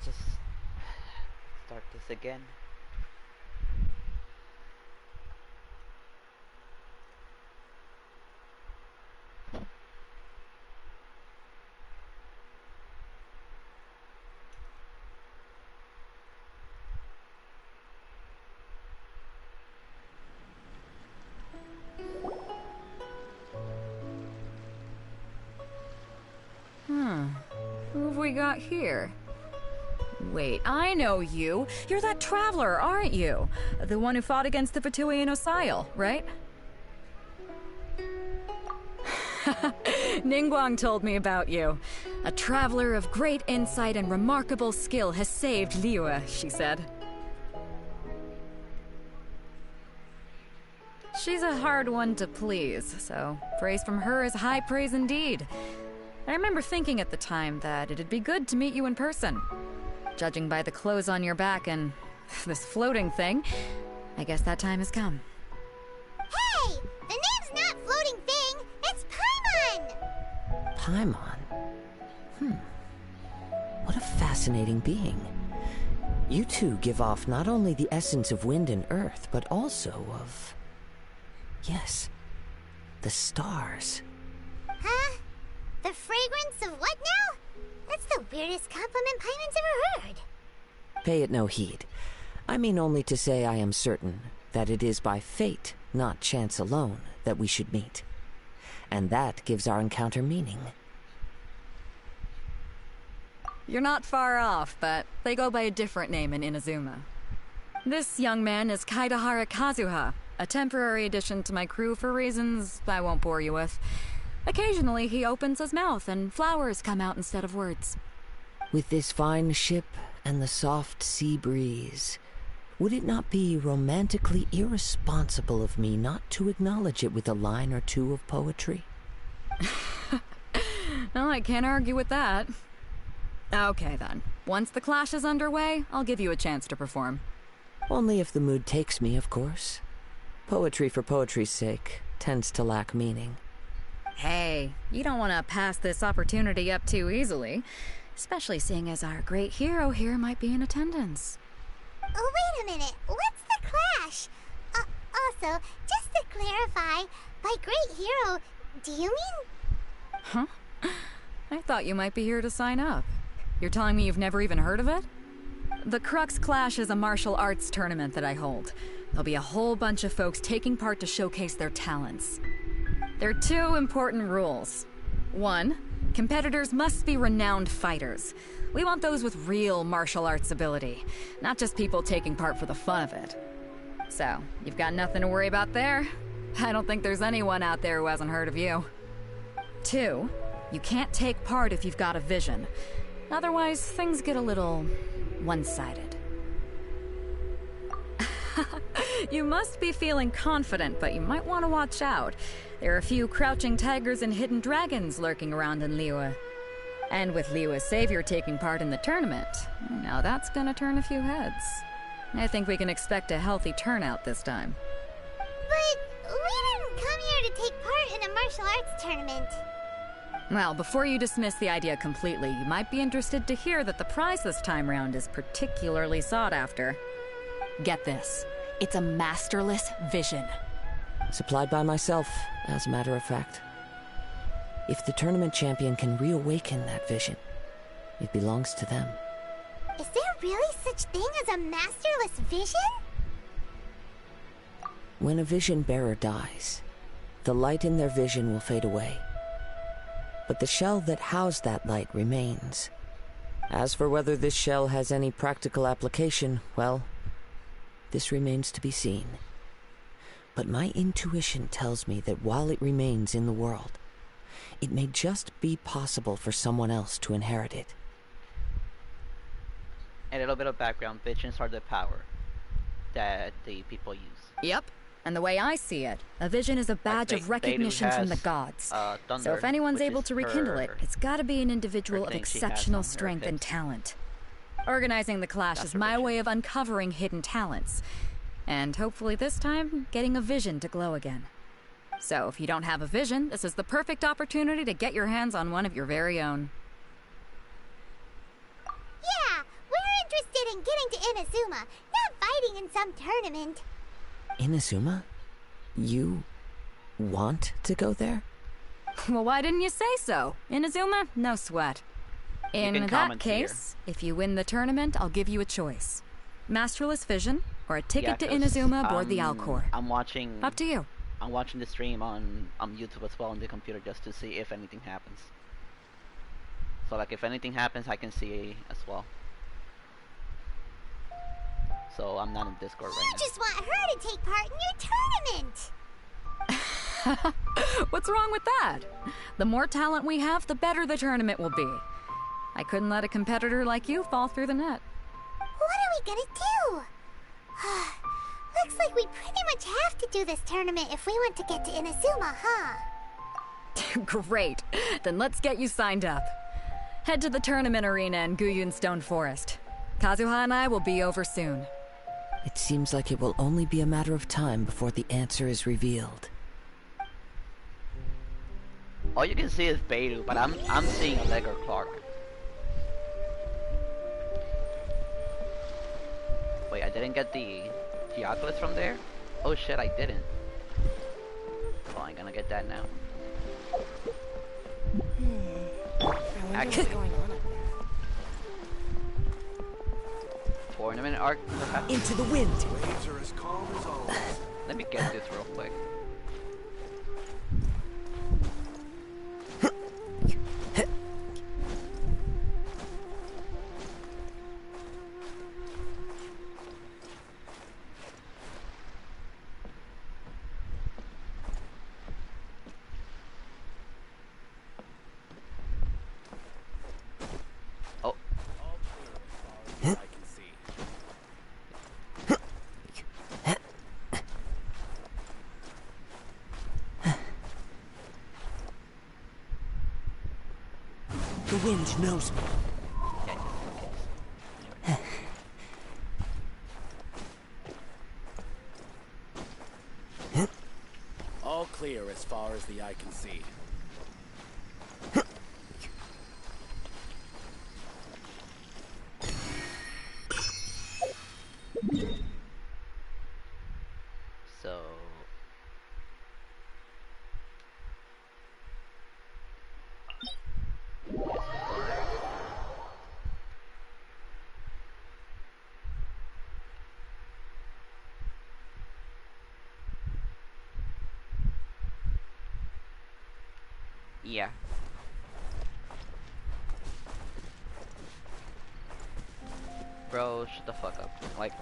just start this again. Who have we got here? Wait, I know you. You're that traveler, aren't you? The one who fought against the Fatuian Osile, right? Ningguang told me about you. A traveler of great insight and remarkable skill has saved Liyue, she said. She's a hard one to please, so praise from her is high praise indeed. I remember thinking at the time that it'd be good to meet you in person. Judging by the clothes on your back and this floating thing, I guess that time has come. Hey! The name's not Floating Thing, it's Paimon! Paimon? What a fascinating being. You two give off not only the essence of wind and earth, but also of... yes, the stars. Huh? The fragrance of what now? That's the weirdest compliment Paimon's ever heard. Pay it no heed. I mean only to say I am certain that it is by fate, not chance alone, that we should meet. And that gives our encounter meaning. You're not far off, but they go by a different name in Inazuma. This young man is Kaidahara Kazuha, a temporary addition to my crew for reasons I won't bore you with. Occasionally he opens his mouth and flowers come out instead of words. With this fine ship and the soft sea breeze, would it not be romantically irresponsible of me not to acknowledge it with a line or two of poetry? Well, I can't argue with that. Okay then. Once the clash is underway, I'll give you a chance to perform. Only if the mood takes me, of course. Poetry for poetry's sake tends to lack meaning. Hey, you don't want to pass this opportunity up too easily, especially seeing as our great hero here might be in attendance. Oh, wait a minute. What's the clash? Also, just to clarify, by great hero, do you mean... Huh? I thought you might be here to sign up. You're telling me you've never even heard of it? The Crux Clash is a martial arts tournament that I hold. There'll be a whole bunch of folks taking part to showcase their talents. There are two important rules. One, competitors must be renowned fighters. We want those with real martial arts ability, not just people taking part for the fun of it. So, you've got nothing to worry about there. I don't think there's anyone out there who hasn't heard of you. Two, you can't take part if you've got a vision. Otherwise, things get a little one-sided. You must be feeling confident, but you might want to watch out. There are a few crouching tigers and hidden dragons lurking around in Liyue. And with Liyue's savior taking part in the tournament, now that's gonna turn a few heads. I think we can expect a healthy turnout this time. But we didn't come here to take part in a martial arts tournament. Well, before you dismiss the idea completely, you might be interested to hear that the prize this time round is particularly sought after. Get this. It's a masterless vision. Supplied by myself, as a matter of fact. If the tournament champion can reawaken that vision, it belongs to them. Is there really such thing as a masterless vision? When a vision bearer dies, the light in their vision will fade away. But the shell that housed that light remains. As for whether this shell has any practical application, well, this remains to be seen. But my intuition tells me that while it remains in the world, it may just be possible for someone else to inherit it. A little bit of background, visions are the power that the people use. Yep. And the way I see it, a vision is a badge of recognition from the gods. Thunder, so if anyone's which able is to rekindle it, it's gotta be an individual of thing she has exceptional on her strength and hips. talent. Organizing the clash That's is her my vision. way of uncovering hidden talents. And hopefully this time, getting a vision to glow again. So if you don't have a vision, this is the perfect opportunity to get your hands on one of your very own. Yeah, we're interested in getting to Inazuma, not fighting in some tournament. Inazuma? You want to go there? Well, why didn't you say so? Inazuma, no sweat. In can that comment case, if you win the tournament, I'll give you a choice. Masterless Vision, or a ticket to 'cause, Inazuma aboard the Alcor. I'm watching. Up to you. I'm watching the stream on YouTube as well on the computer just to see if anything happens. So like if anything happens, I can see as well. So I'm not in Discord right You now. just want her to take part in your tournament. What's wrong with that? The more talent we have, the better the tournament will be. I couldn't let a competitor like you fall through the net. What are we gonna do? Looks like we pretty much have to do this tournament if we want to get to Inazuma, huh? Great. Then let's get you signed up. Head to the tournament arena in Guyun Stone Forest. Kazuha and I will be over soon. It seems like it will only be a matter of time before the answer is revealed. All you can see is Beidou, but I'm seeing Allegra Clark. Wait, I didn't get the Geoculus from there? Oh shit, I didn't. Well, I'm gonna get that now. Actually, tournament arc perhaps? Into the wind. Waves are as calm as always. Let me get this real quick. Oh, I can see. The wind knows me. yeah, just in case. All clear as far as the eye can see. So yeah. Bro, shut the fuck up. Like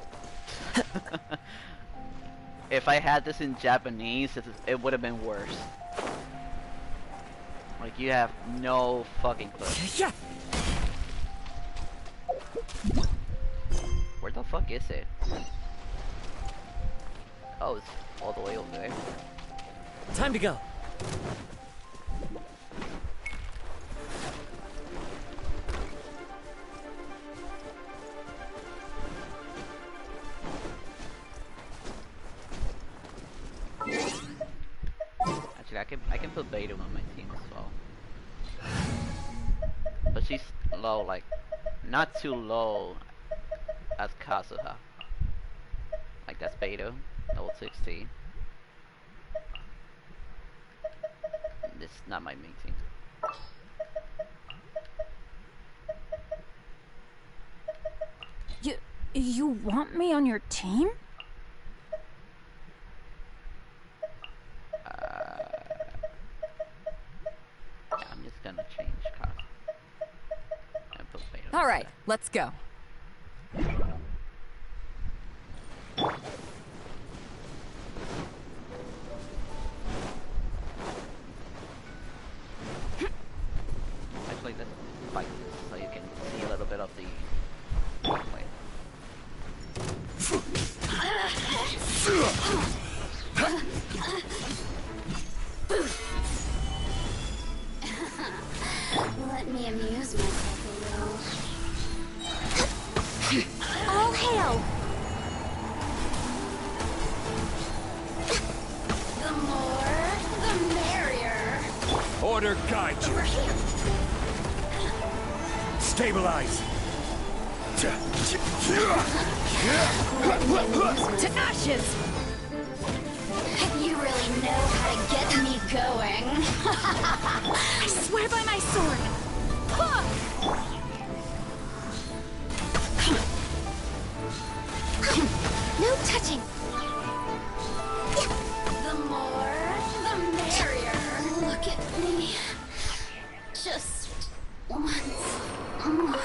if I had this in Japanese, it would have been worse. Like you have no fucking clue. Yeah. Where the fuck is it? Oh, it's all the way over there. Time to go. Actually, I can put Beidou on my team as well. But she's low, like not too low as Kazuha. Like that's Beidou, level 60. This is not my main team. You want me on your team? I'm just gonna change Kazuha and put Beidou. All right, let's go. Actually, let's fight this so you can see a little bit of the gameplay. Let me amuse myself a little. All hail! The more, the merrier. Order guide you. Over here. Stabilize. To ashes! You really know how to get me going. I swear by my sword! Huh! No touching. The more, the merrier. Look at me. Just once more.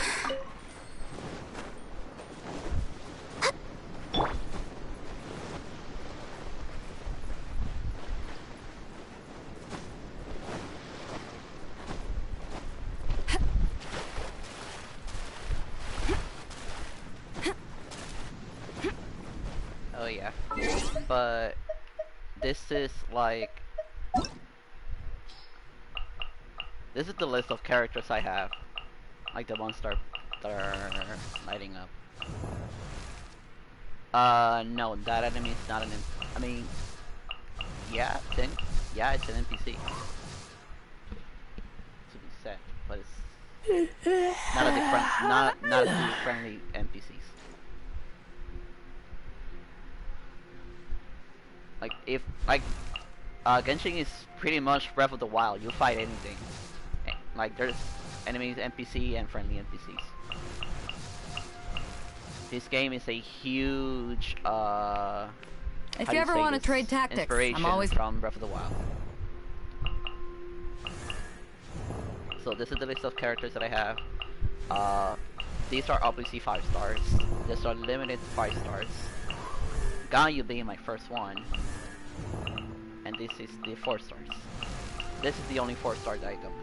Oh yeah. But this is like, this is the list of characters I have. Like the ones that are lighting up. No, that enemy is not an I mean, yeah, then, yeah, it's an NPC. To be said, but it's not a different, not a friendly NPCs. Like if Genshin is pretty much Breath of the Wild. You fight anything. Like there's enemies, NPC, and friendly NPCs. This game is a huge If you ever want to trade tactics, inspiration I'm always from Breath of the Wild. So this is the list of characters that I have. These are obviously 5 stars. These are limited 5 stars. Ganyu being my first one, and this is the 4 stars. This is the only 4 star that I don't have.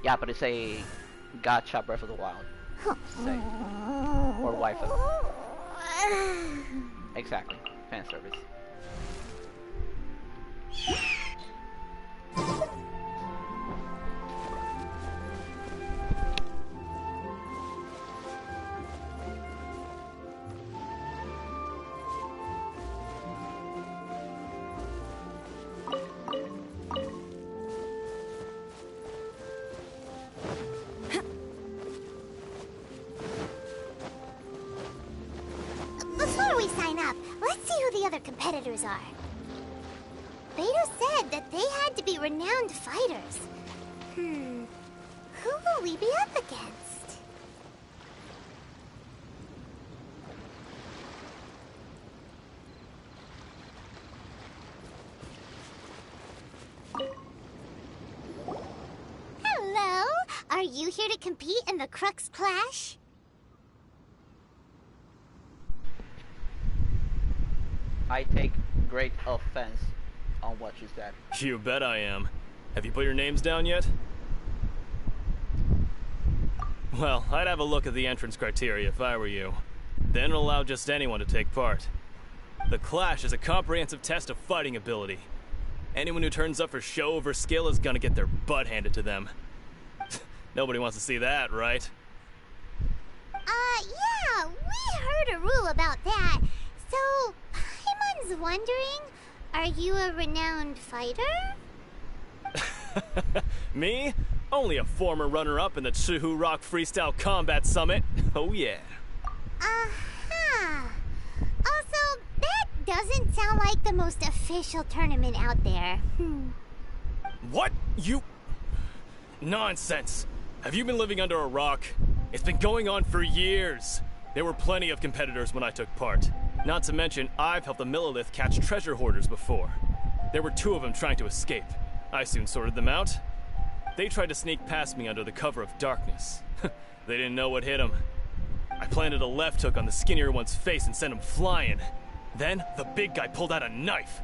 Yeah, but it's a gacha Breath of the Wild. Say. Or waifu. Exactly. Fan service. Before we sign up, let's see who the other competitors are. Beto said that they had to be renowned fighters. Who will we be up against? Hello? Are you here to compete in the Crux Clash? I take great offense on what you said. You bet I am. Have you put your names down yet? Well, I'd have a look at the entrance criteria if I were you. Then allow just anyone to take part. The Clash is a comprehensive test of fighting ability. Anyone who turns up for show over skill is gonna get their butt handed to them. Nobody wants to see that, right? Yeah, we heard a rule about that. So, Paimon's wondering, are you a renowned fighter? Me? Only a former runner-up in the Chihu Rock Freestyle Combat Summit. Oh yeah. Uh-huh. Also, that doesn't sound like the most official tournament out there. What? You... Nonsense. Have you been living under a rock? It's been going on for years. There were plenty of competitors when I took part. Not to mention, I've helped the Millilith catch treasure hoarders before. There were 2 of them trying to escape. I soon sorted them out. They tried to sneak past me under the cover of darkness. They didn't know what hit them. I planted a left hook on the skinnier one's face and sent him flying. Then, the big guy pulled out a knife.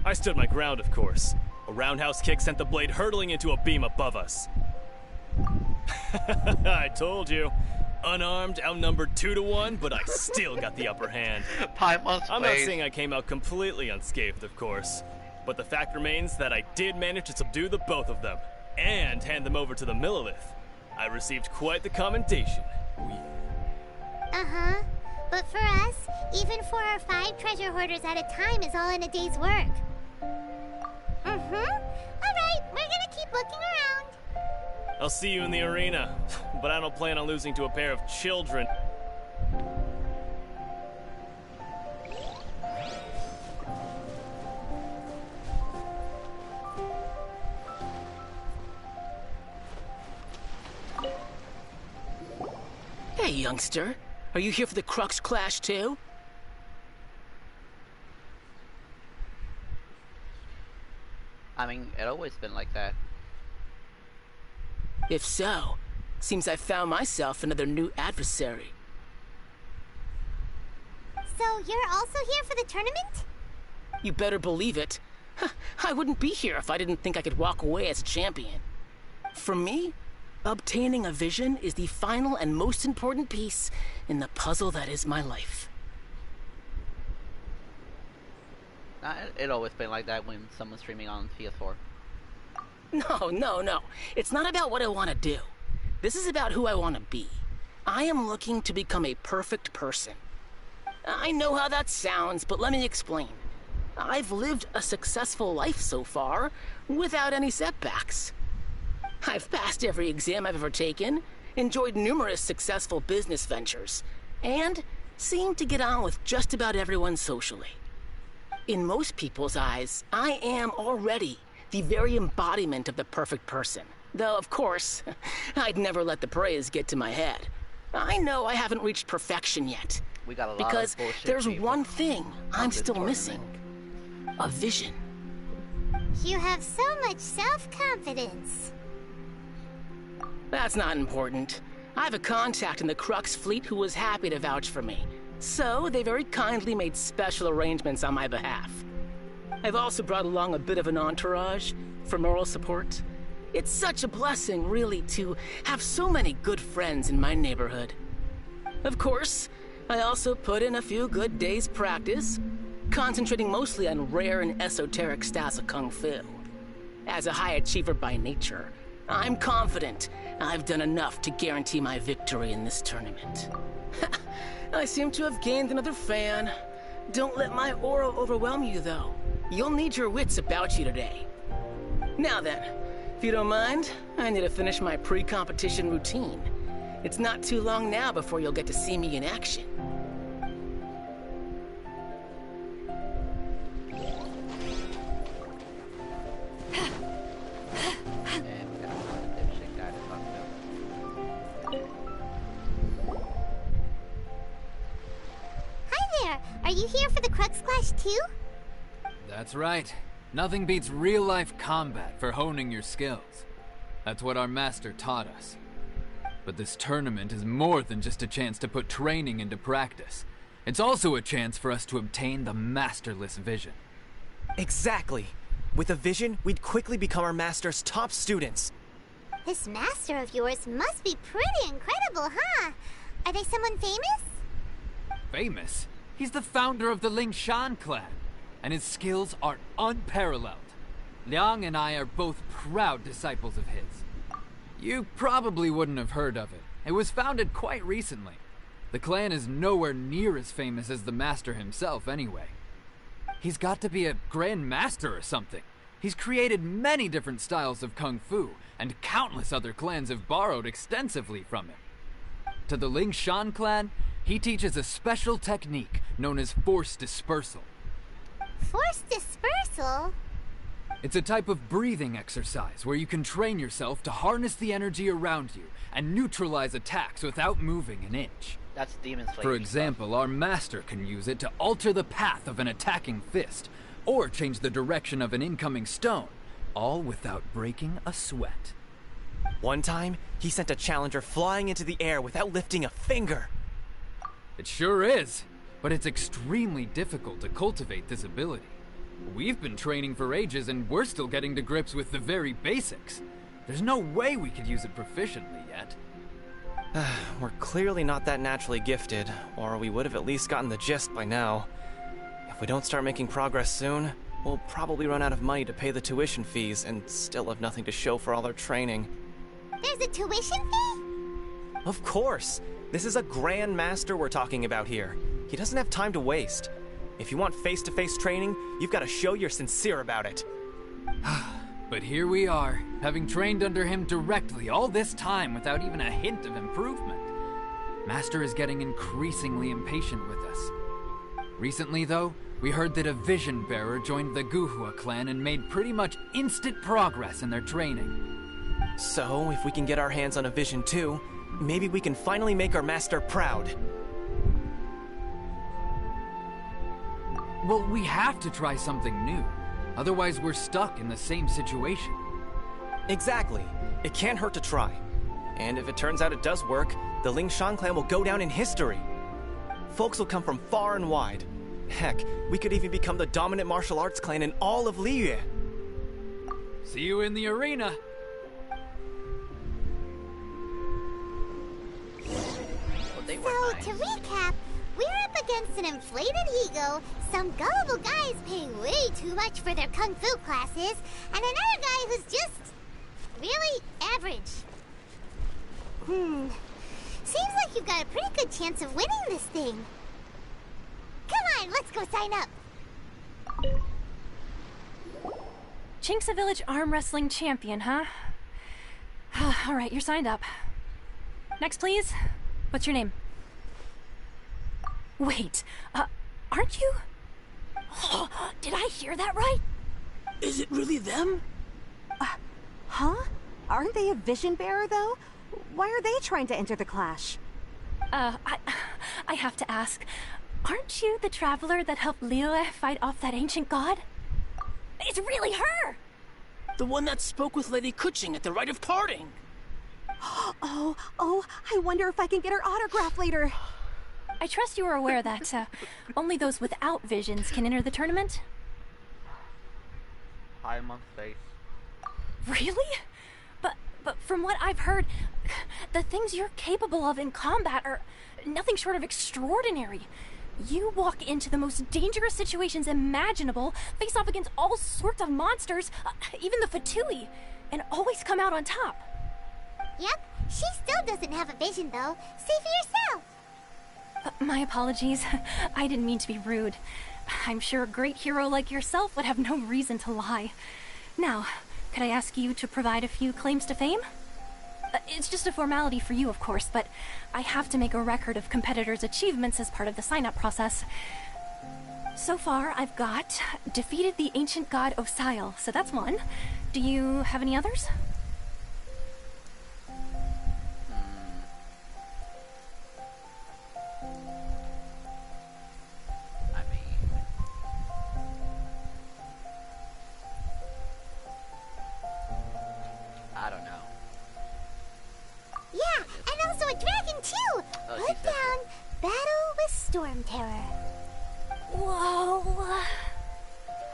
I stood my ground, of course. A roundhouse kick sent the blade hurtling into a beam above us. I told you. Unarmed, outnumbered 2 to 1, but I still got the upper hand. Paimon's I'm not face. saying I came out completely unscathed, of course. But the fact remains that I did manage to subdue the both of them, and hand them over to the Millilith. I received quite the commendation. Uh-huh. But for us, even 4 or 5 treasure hoarders at a time is all in a day's work. Alright, we're I'll see you in the arena, but I don't plan on losing to a pair of children. Hey, youngster. Are you here for the Crux Clash too? I mean, it always been like that. If so, seems I found myself another new adversary. So you're also here for the tournament? You better believe it. I wouldn't be here if I didn't think I could walk away as champion. For me, obtaining a vision is the final and most important piece in the puzzle that is my life. It always been like that when someone's streaming on PS4. No. It's not about what I want to do. This is about who I want to be. I am looking to become a perfect person. I know how that sounds, but let me explain. I've lived a successful life so far, without any setbacks. I've passed every exam I've ever taken, enjoyed numerous successful business ventures, and seem to get on with just about everyone socially. In most people's eyes, I am already the very embodiment of the perfect person. Though, of course, I'd never let the praise get to my head. I know I haven't reached perfection yet. We got a lot because of bullshit there's people one thing I'm this still tournament. missing. A vision. You have so much self-confidence. That's not important. I have a contact in the Crux fleet who was happy to vouch for me. So they very kindly made special arrangements on my behalf. I've also brought along a bit of an entourage for moral support. It's such a blessing, really, to have so many good friends in my neighborhood. Of course, I also put in a few good days' practice, concentrating mostly on rare and esoteric styles of Kung Fu. As a high achiever by nature, I'm confident I've done enough to guarantee my victory in this tournament. I seem to have gained another fan. Don't let my aura overwhelm you, though. You'll need your wits about you today. Now then, if you don't mind, I need to finish my pre-competition routine. It's not too long now before you'll get to see me in action. And we got another dipshit guy to talk to. Hi there! Are you here for the Crux Clash too? That's right. Nothing beats real-life combat for honing your skills. That's what our master taught us. But this tournament is more than just a chance to put training into practice. It's also a chance for us to obtain the masterless vision. Exactly. With a vision, we'd quickly become our master's top students. This master of yours must be pretty incredible, huh? Are they someone famous? Famous? He's the founder of the Ling Shan clan, and his skills are unparalleled. Liang and I are both proud disciples of his. You probably wouldn't have heard of it. It was founded quite recently. The clan is nowhere near as famous as the master himself anyway. He's got to be a grand master or something. He's created many different styles of kung fu, and countless other clans have borrowed extensively from him. To the Ling Shan clan, he teaches a special technique known as force dispersal. Force dispersal? It's a type of breathing exercise where you can train yourself to harness the energy around you and neutralize attacks without moving an inch. That's Demon Slayer. For example, our master can use it to alter the path of an attacking fist, or change the direction of an incoming stone, all without breaking a sweat. One time, he sent a challenger flying into the air without lifting a finger. It sure is, but it's extremely difficult to cultivate this ability. We've been training for ages and we're still getting to grips with the very basics. There's no way we could use it proficiently yet. We're clearly not that naturally gifted, or we would have at least gotten the gist by now. If we don't start making progress soon, we'll probably run out of money to pay the tuition fees and still have nothing to show for all our training. There's a tuition fee? Of course! This is a Grand Master we're talking about here. He doesn't have time to waste. If you want face-to-face training, you've got to show you're sincere about it. But here we are, having trained under him directly all this time without even a hint of improvement. Master is getting increasingly impatient with us. Recently, though, we heard that a Vision Bearer joined the Guhua clan and made pretty much instant progress in their training. So, if we can get our hands on a Vision too, maybe we can finally make our master proud. Well, we have to try something new. Otherwise, we're stuck in the same situation. Exactly. It can't hurt to try. And if it turns out it does work, the Lingshan clan will go down in history. Folks will come from far and wide. Heck, we could even become the dominant martial arts clan in all of Liyue. See you in the arena. So, to recap, we're up against an inflated ego, some gullible guys paying way too much for their kung fu classes, and another guy who's just really average. Seems like you've got a pretty good chance of winning this thing. Come on, let's go sign up. Chinksa Village arm wrestling champion, huh? All right, you're signed up. Next, please. What's your name? Wait, aren't you? Oh, did I hear that right? Is it really them? Huh? Aren't they a Vision Bearer, though? Why are they trying to enter the clash? I have to ask. Aren't you the traveler that helped Liyue fight off that ancient god? It's really her! The one that spoke with Lady Kuching at the rite of parting. Oh, I wonder if I can get her autograph later. I trust you are aware that only those without visions can enter the tournament? I'm on face. Really? But from what I've heard, the things you're capable of in combat are nothing short of extraordinary. You walk into the most dangerous situations imaginable, face off against all sorts of monsters, even the Fatui, and always come out on top. Yep, she still doesn't have a vision, though. See for yourself. My apologies. I didn't mean to be rude. I'm sure a great hero like yourself would have no reason to lie. Now, could I ask you to provide a few claims to fame? It's just a formality for you, of course, but I have to make a record of competitors' achievements as part of the sign-up process. So far, I've got defeated the ancient god Osail, so that's one. Do you have any others? I don't know. Yeah, and also a dragon too! Put down Battle with Storm Terror. Whoa!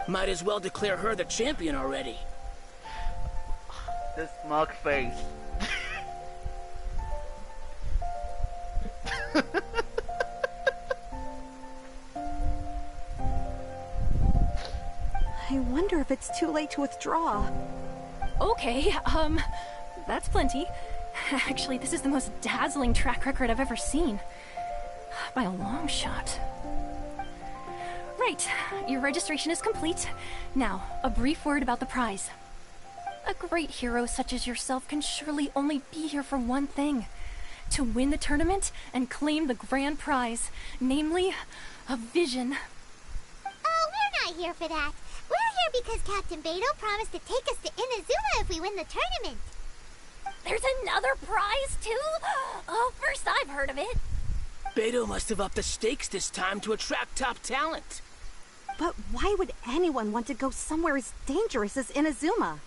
Might as well declare her the champion already. This smug face. I wonder if it's too late to withdraw. Okay, that's plenty. Actually, this is the most dazzling track record I've ever seen. By a long shot. Right, your registration is complete. Now, a brief word about the prize. A great hero such as yourself can surely only be here for one thing. To win the tournament and claim the grand prize, namely, a vision. Oh, we're not here for that. We're here because Captain Beidou promised to take us to Inazuma if we win the tournament. There's another prize, too? Oh, first I've heard of it. Beidou must have upped the stakes this time to attract top talent. But why would anyone want to go somewhere as dangerous as Inazuma?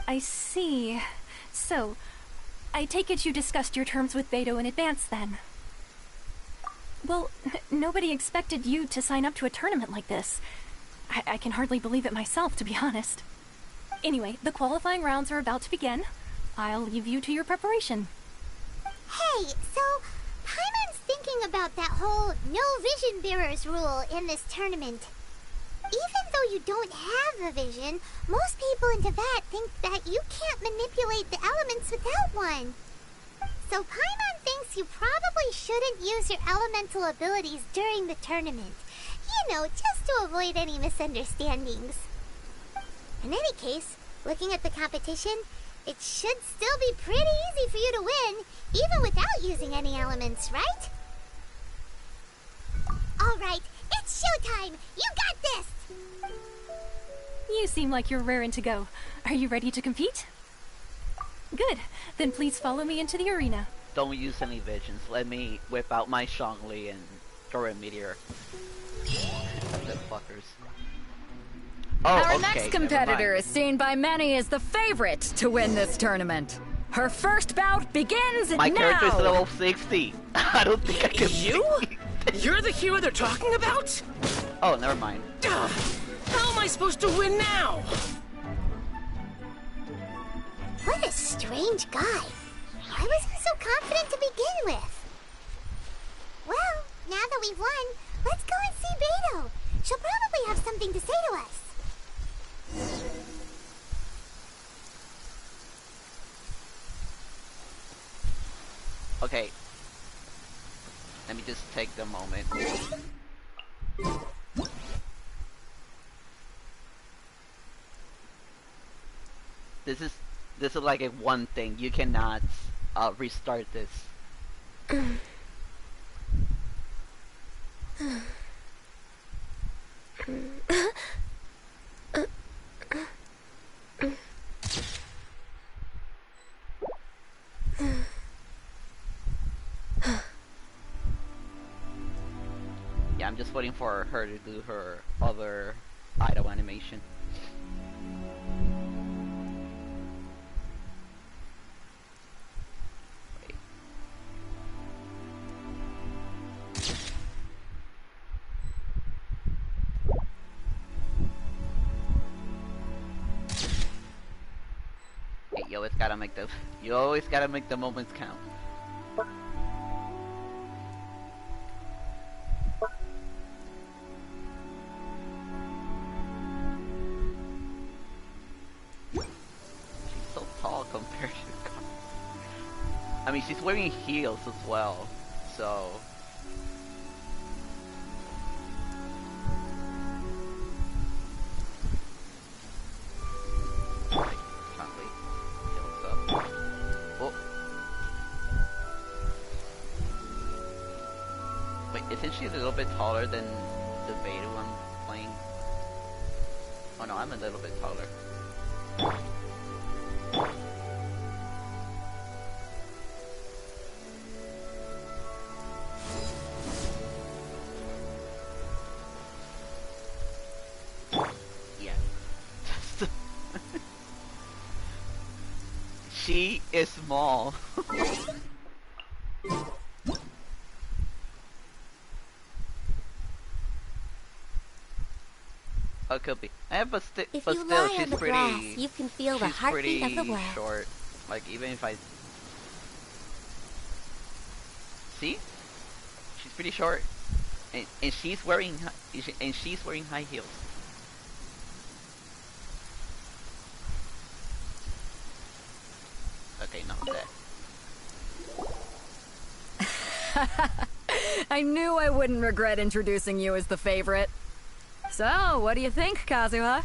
I see. So, I take it you discussed your terms with Beidou in advance, then? Well, nobody expected you to sign up to a tournament like this. I can hardly believe it myself, to be honest. Anyway, the qualifying rounds are about to begin. I'll leave you to your preparation. Hey, so Paimon's thinking about that whole no vision bearers rule in this tournament. Even though you don't have a vision, most people in Tibet think that you can't manipulate the elements without one. So Paimon thinks you probably shouldn't use your elemental abilities during the tournament. You know, just to avoid any misunderstandings. In any case, Looking at the competition, it should still be pretty easy for you to win, even without using any elements, right? Alright, it's showtime! You got this! You seem like you're raring to go. Are you ready to compete? Good. Then please follow me into the arena. Don't use any visions. Let me whip out my Shangli and throw a meteor. Good fuckers. Oh, Our okay, next competitor is seen by many as the favorite to win this tournament. Her first bout begins my now! character's level 60. I don't think I can You? You're the hero they're talking about? Oh, never mind. How am I supposed to win now? What a strange guy. Why was he so confident to begin with? Well, now that we've won, let's go and see Beto. She'll probably have something to say to us. Okay. Let me just take the moment. This is like a one thing. You cannot restart this. Yeah, I'm just waiting for her to do her other idle animation. Wait. Hey, you always gotta make the moments count. Compared to I mean, she's wearing heels as well, so oh. Wait, isn't she a little bit taller than the beta I'm playing? Oh no, I'm a little bit taller. She is small. Oh, could be. But still, she's pretty. Grass, you can feel the heartbeat of the world. Short. Like even if I see, she's pretty short, and she's wearing high heels. Okay, not that. I knew I wouldn't regret introducing you as the favorite. So, what do you think, Kazuha?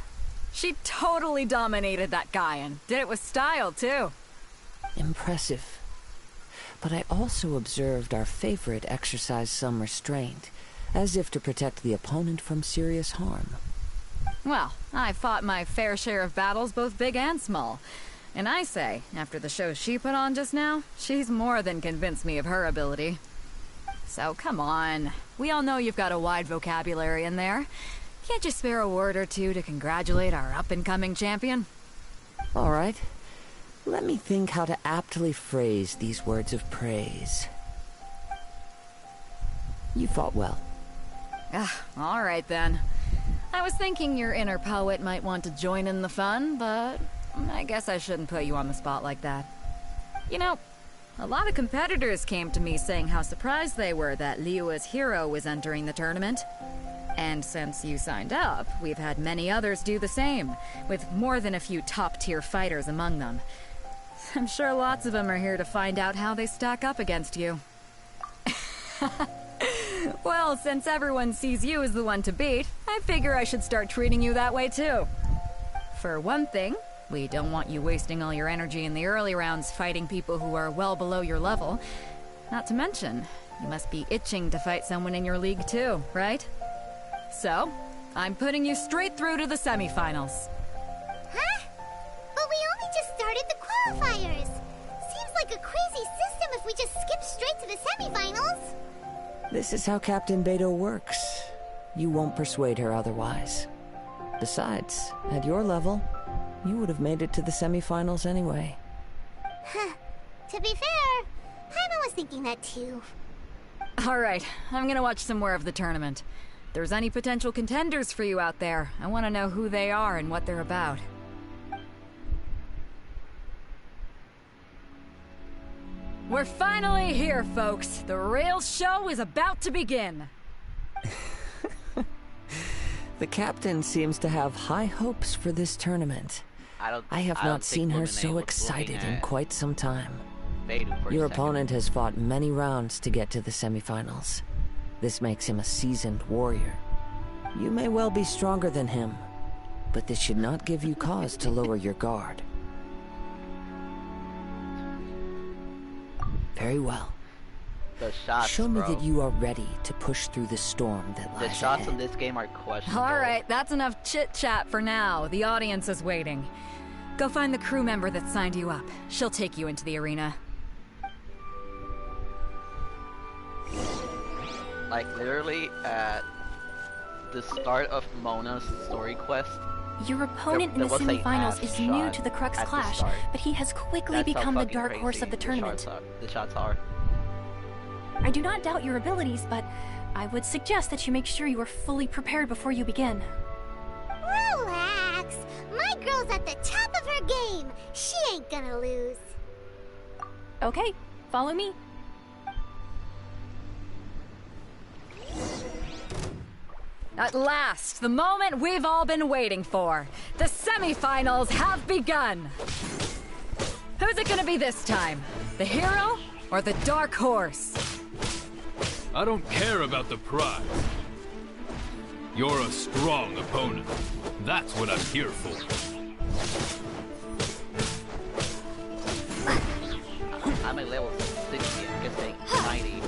She totally dominated that guy and did it with style, too. Impressive. But I also observed our favorite exercise some restraint, as if to protect the opponent from serious harm. Well, I fought my fair share of battles, both big and small. And I say, after the show she put on just now, she's more than convinced me of her ability. So come on. We all know you've got a wide vocabulary in there. Can't you spare a word or two to congratulate our up-and-coming champion? All right. Let me think how to aptly phrase these words of praise. You fought well. All right then. I was thinking your inner poet might want to join in the fun, but I guess I shouldn't put you on the spot like that. You know, a lot of competitors came to me saying how surprised they were that Liyue's hero was entering the tournament. And since you signed up, we've had many others do the same, with more than a few top-tier fighters among them. I'm sure lots of them are here to find out how they stack up against you. Well, since everyone sees you as the one to beat, I figure I should start treating you that way too. For one thing, We don't want you wasting all your energy in the early rounds fighting people who are well below your level. Not to mention, you must be itching to fight someone in your league too, right? So, I'm putting you straight through to the semifinals. Huh? But we only just started the qualifiers. Seems like a crazy system if we just skip straight to the semifinals. This is how Captain Beto works. You won't persuade her otherwise. Besides, at your level, you would have made it to the semifinals anyway. Huh. To be fair, Paimon was thinking that too. Alright, I'm gonna watch some more of the tournament. If there's any potential contenders for you out there, I want to know who they are and what they're about. We're finally here, folks. The real show is about to begin. The captain seems to have high hopes for this tournament. I have not seen her so excited in quite some time. Your opponent has fought many rounds to get to the semifinals. This makes him a seasoned warrior. You may well be stronger than him, but this should not give you cause to lower your guard. Very well. The shots, Show me bro. that you are ready to push through the storm that lies The shots ahead. in this game are questionable. Alright, that's enough chit-chat for now. The audience is waiting. Go find the crew member that signed you up. She'll take you into the arena. Like, literally, at the start of Mona's story quest, Your opponent in there the was a semifinals ass is new shot to the Crux at the Clash, start. but he has quickly That's how become the fucking dark horse crazy of the tournament. The shots are. I do not doubt your abilities, but I would suggest that you make sure you are fully prepared before you begin. Relax. My girl's at the top of her game. She ain't gonna lose. Okay, follow me. At last, the moment we've all been waiting for. The semifinals have begun. Who's it gonna be this time? The hero or the dark horse? I don't care about the prize. You're a strong opponent. That's what I'm here for. I'm at level 60, I'm guessing 90.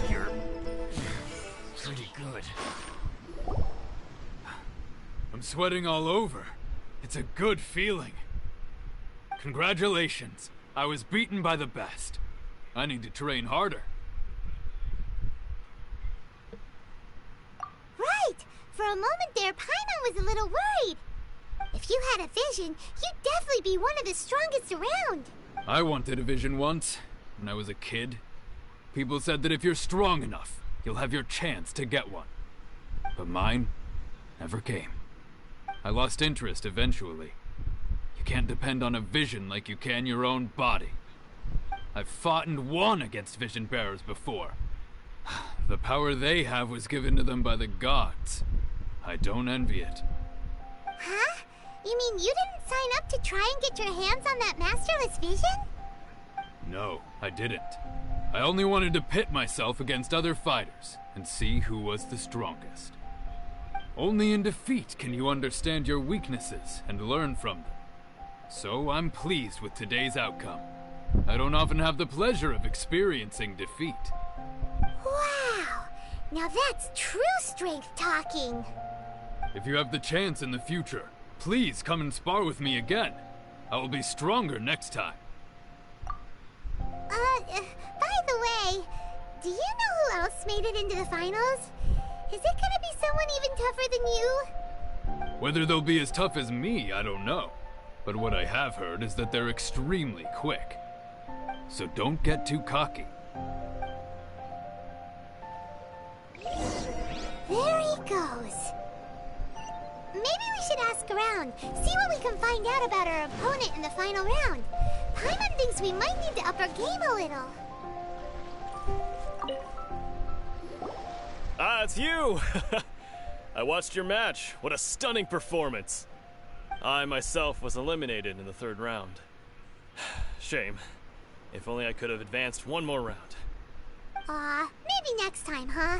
You're pretty good. I'm sweating all over. It's a good feeling. Congratulations. I was beaten by the best. I need to train harder. Right. For a moment there, Paimon was a little worried. If you had a vision, you'd definitely be one of the strongest around. I wanted a vision once, when I was a kid. People said that if you're strong enough, you'll have your chance to get one. But mine never came. I lost interest eventually. You can't depend on a vision like you can your own body. I've fought and won against vision bearers before. The power they have was given to them by the gods. I don't envy it. Huh? You mean you didn't sign up to try and get your hands on that masterless vision? No, I didn't. I only wanted to pit myself against other fighters and see who was the strongest. Only in defeat can you understand your weaknesses and learn from them. So I'm pleased with today's outcome. I don't often have the pleasure of experiencing defeat. Wow! Now that's true strength talking. If you have the chance in the future, please come and spar with me again. I will be stronger next time. By the way, do you know who else made it into the finals? Is it gonna be someone even tougher than you? Whether they'll be as tough as me, I don't know. But what I have heard is that they're extremely quick. So don't get too cocky. There he goes. Maybe we should ask around, see what we can find out about our opponent in the final round. Paimon thinks we might need to up our game a little. Ah, it's you! I watched your match. What a stunning performance. I myself was eliminated in the third round. Shame. If only I could have advanced one more round. Maybe next time, huh?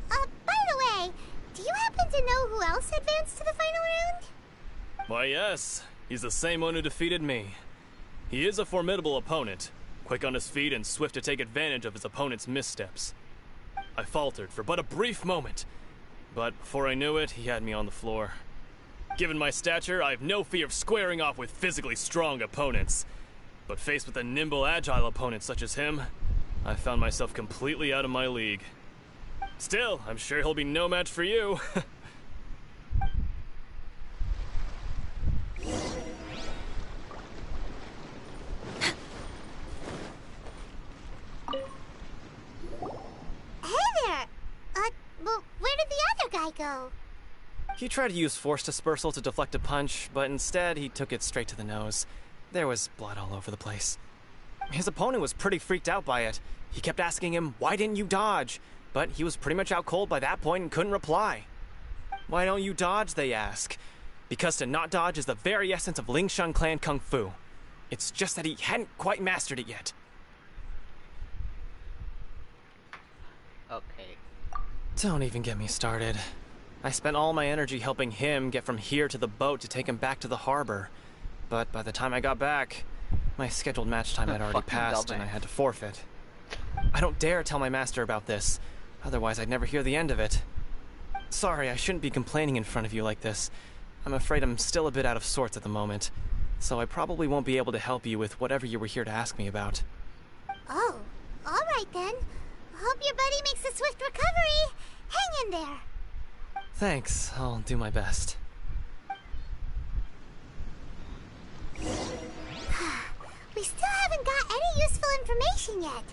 By the way, do you happen to know who else advanced to the final round? Why, yes. He's the same one who defeated me. He is a formidable opponent, quick on his feet and swift to take advantage of his opponent's missteps. I faltered for but a brief moment, but before I knew it, he had me on the floor. Given my stature, I have no fear of squaring off with physically strong opponents. But faced with a nimble, agile opponent such as him, I found myself completely out of my league. Still, I'm sure he'll be no match for you. Well, where did the other guy go? He tried to use force dispersal to deflect a punch, but instead he took it straight to the nose. There was blood all over the place. His opponent was pretty freaked out by it. He kept asking him, "Why didn't you dodge?" But he was pretty much out cold by that point and couldn't reply. "Why don't you dodge?" they ask. Because to not dodge is the very essence of Lingshan clan kung fu. It's just that he hadn't quite mastered it yet. Okay. Don't even get me started. I spent all my energy helping him get from here to the boat to take him back to the harbor. But by the time I got back, my scheduled match time had already passed and I had to forfeit. I don't dare tell my master about this, otherwise I'd never hear the end of it. Sorry, I shouldn't be complaining in front of you like this. I'm afraid I'm still a bit out of sorts at the moment, so I probably won't be able to help you with whatever you were here to ask me about. Oh, alright then. Hope your buddy makes a swift recovery. Hang in there. Thanks, I'll do my best. We still haven't got any useful information yet.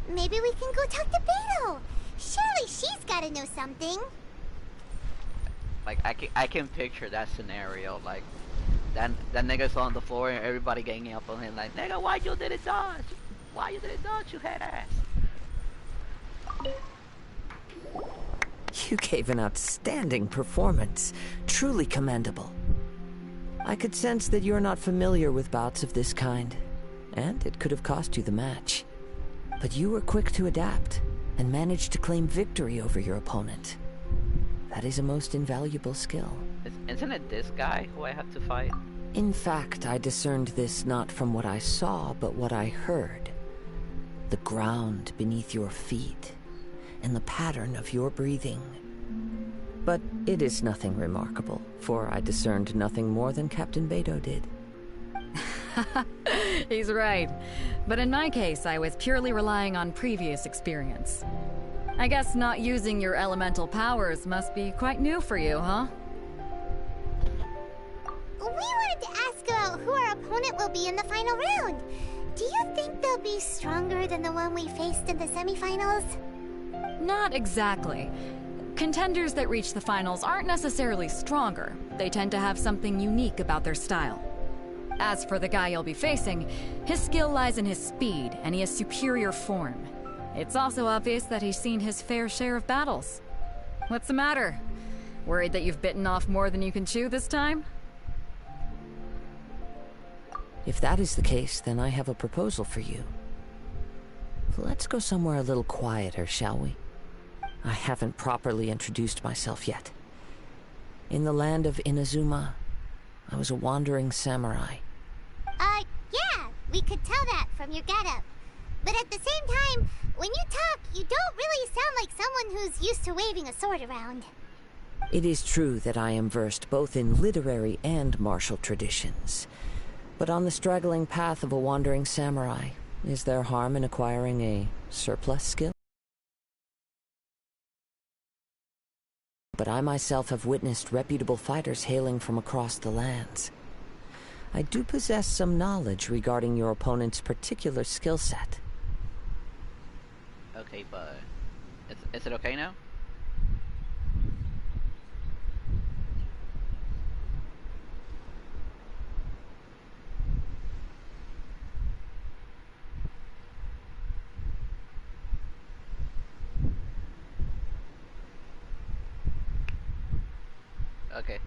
Maybe we can go talk to Beto. Surely she's gotta know something. Like, I can picture that scenario, like, that nigga's on the floor and everybody ganging up on him, like, "Nigga, why you didn't dodge? Why you didn't dodge, you head ass?" You gave an outstanding performance. Truly commendable. I could sense that you're not familiar with bouts of this kind, and it could have cost you the match. But you were quick to adapt, and managed to claim victory over your opponent. That is a most invaluable skill. Isn't it this guy who I have to fight? In fact, I discerned this not from what I saw, but what I heard. The ground beneath your feet, and the pattern of your breathing. But it is nothing remarkable, for I discerned nothing more than Captain Beto did. He's right. But in my case, I was purely relying on previous experience. I guess not using your elemental powers must be quite new for you, huh? We wanted to ask about who our opponent will be in the final round. Do you think they'll be stronger than the one we faced in the semifinals? Not exactly. Contenders that reach the finals aren't necessarily stronger. They tend to have something unique about their style. As for the guy you'll be facing, his skill lies in his speed, and he has superior form. It's also obvious that he's seen his fair share of battles. What's the matter? Worried that you've bitten off more than you can chew this time? If that is the case, then I have a proposal for you. Let's go somewhere a little quieter, shall we? I haven't properly introduced myself yet. In the land of Inazuma, I was a wandering samurai. Yeah, we could tell that from your getup. But at the same time, when you talk, you don't really sound like someone who's used to waving a sword around. It is true that I am versed both in literary and martial traditions. But on the straggling path of a wandering samurai, is there harm in acquiring a surplus skill? But I myself have witnessed reputable fighters hailing from across the lands. I do possess some knowledge regarding your opponent's particular skill set. Okay, but is it okay now? Okay.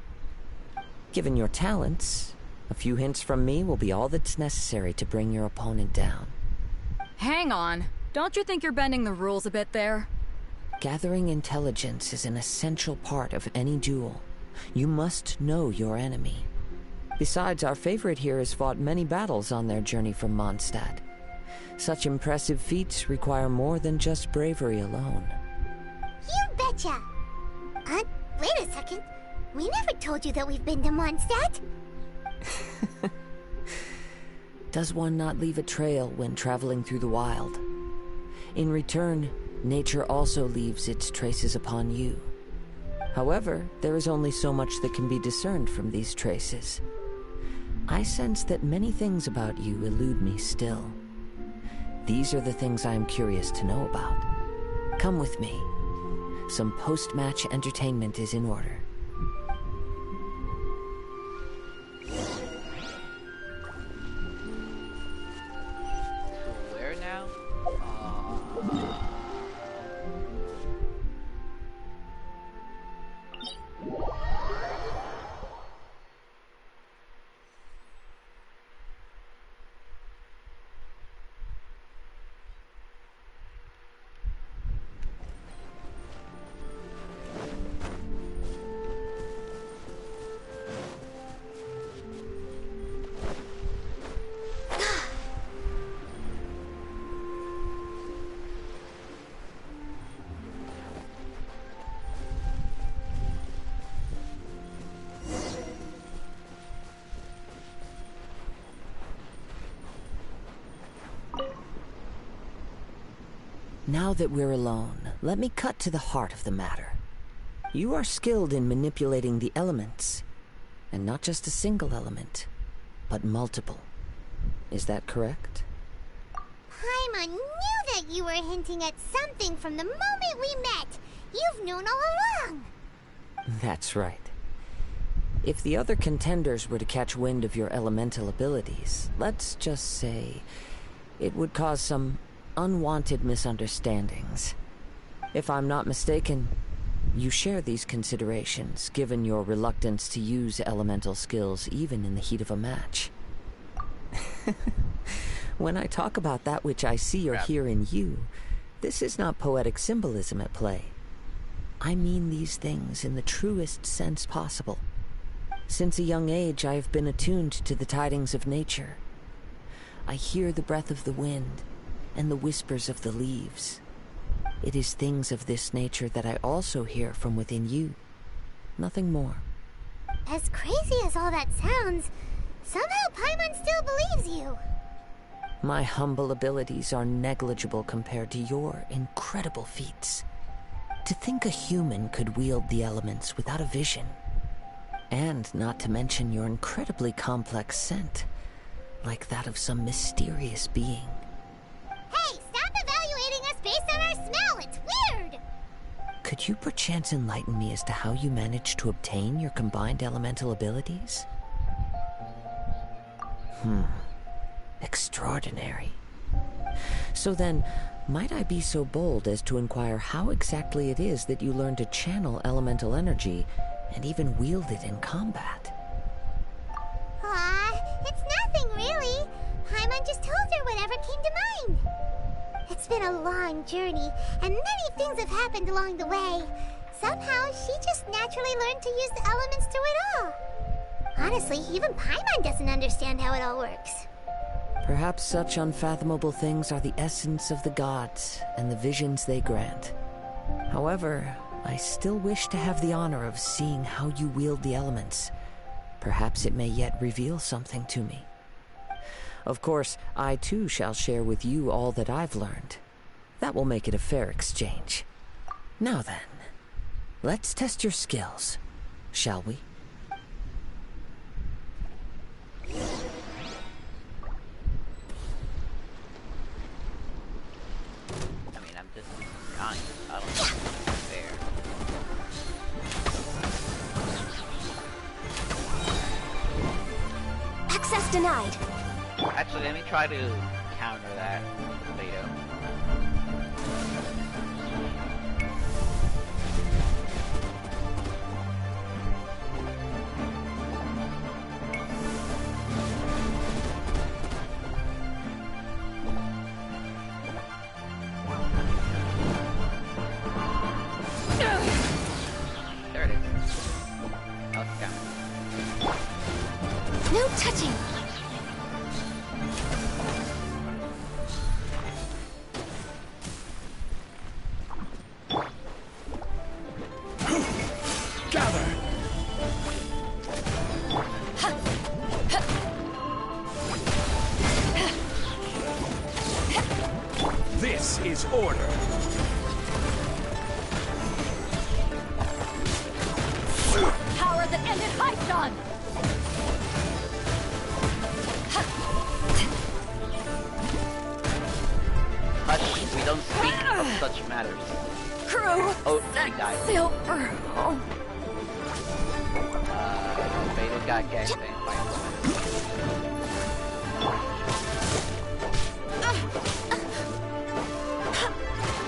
Given your talents, a few hints from me will be all that's necessary to bring your opponent down. Hang on. Don't you think you're bending the rules a bit there? Gathering intelligence is an essential part of any duel. You must know your enemy. Besides, our favorite here has fought many battles on their journey from Mondstadt. Such impressive feats require more than just bravery alone. You betcha! Wait a second. We never told you that we've been to Mondstadt. Does one not leave a trail when traveling through the wild? In return, nature also leaves its traces upon you. However, there is only so much that can be discerned from these traces. I sense that many things about you elude me still. These are the things I am curious to know about. Come with me. Some post-match entertainment is in order. Where now? Now that we're alone, let me cut to the heart of the matter. You are skilled in manipulating the elements, and not just a single element, but multiple. Is that correct? Paimon knew that you were hinting at something from the moment we met. You've known all along. That's right. If the other contenders were to catch wind of your elemental abilities, let's just say it would cause some unwanted misunderstandings. If I'm not mistaken, you share these considerations, given your reluctance to use elemental skills even in the heat of a match. When I talk about that which I see or hear in you, this is not poetic symbolism at play. I mean these things in the truest sense possible. Since a young age, I have been attuned to the tidings of nature. I hear the breath of the wind and the whispers of the leaves. It is things of this nature that I also hear from within you. Nothing more. As crazy as all that sounds, somehow Paimon still believes you. My humble abilities are negligible compared to your incredible feats. To think a human could wield the elements without a vision. And not to mention your incredibly complex scent, like that of some mysterious being. Hey, stop evaluating us based on our smell! It's weird! Could you perchance enlighten me as to how you managed to obtain your combined elemental abilities? Extraordinary. So then, might I be so bold as to inquire how exactly it is that you learned to channel elemental energy and even wield it in combat? It's nothing really. Paimon just told her whatever came to mind. It's been a long journey, and many things have happened along the way. Somehow, she just naturally learned to use the elements through it all. Honestly, even Paimon doesn't understand how it all works. Perhaps such unfathomable things are the essence of the gods and the visions they grant. However, I still wish to have the honor of seeing how you wield the elements. Perhaps it may yet reveal something to me. Of course, I too shall share with you all that I've learned. That will make it a fair exchange. Now then, let's test your skills, shall we? I mean, I'm just dying. I don't know if it's fair. Access denied. Actually, let me try to counter that later. Yeah. No touching! Gather! This is order. Power that ended Hypnon! Hush, we don't speak of such matters. Crew! Oh, he died. Silver! Oh. Vader got gangbanged by